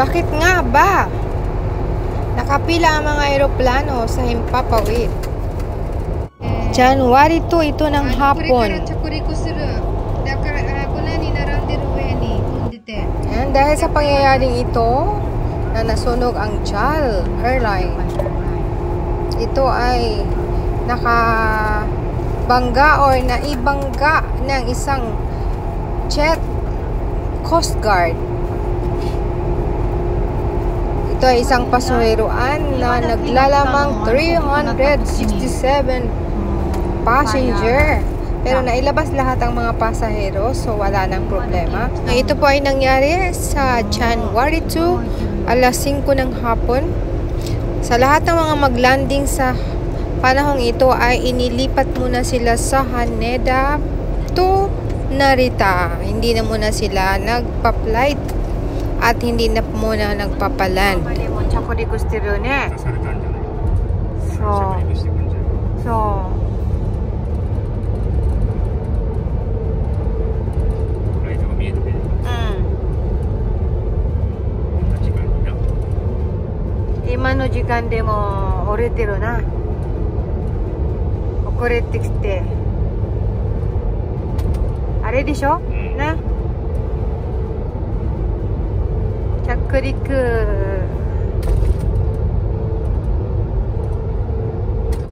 Bakit nga ba? Nakapila ang mga eroplano sa himpapawid. January 2 ito ng hapon. Ayan, dahil sa pangyayaring ito na nasunog ang JAL airline, ito ay nakabangga or naibangga ng isang jet Coast Guard. Ito ay isang pasuheroan na naglalamang 367 passenger. Pero nailabas lahat ang mga pasahero, so wala nang problema. Ito po ay nangyari sa January 2, alas 5 ng hapon. Sa lahat ng mga maglanding sa panahong ito ay inilipat muna sila sa Haneda to Narita. Hindi na muna sila nagpa-flight at hindi na muna nagpapaland. So今の時間でも折れてるな。遅れてきてあれでしょ、ね、着陸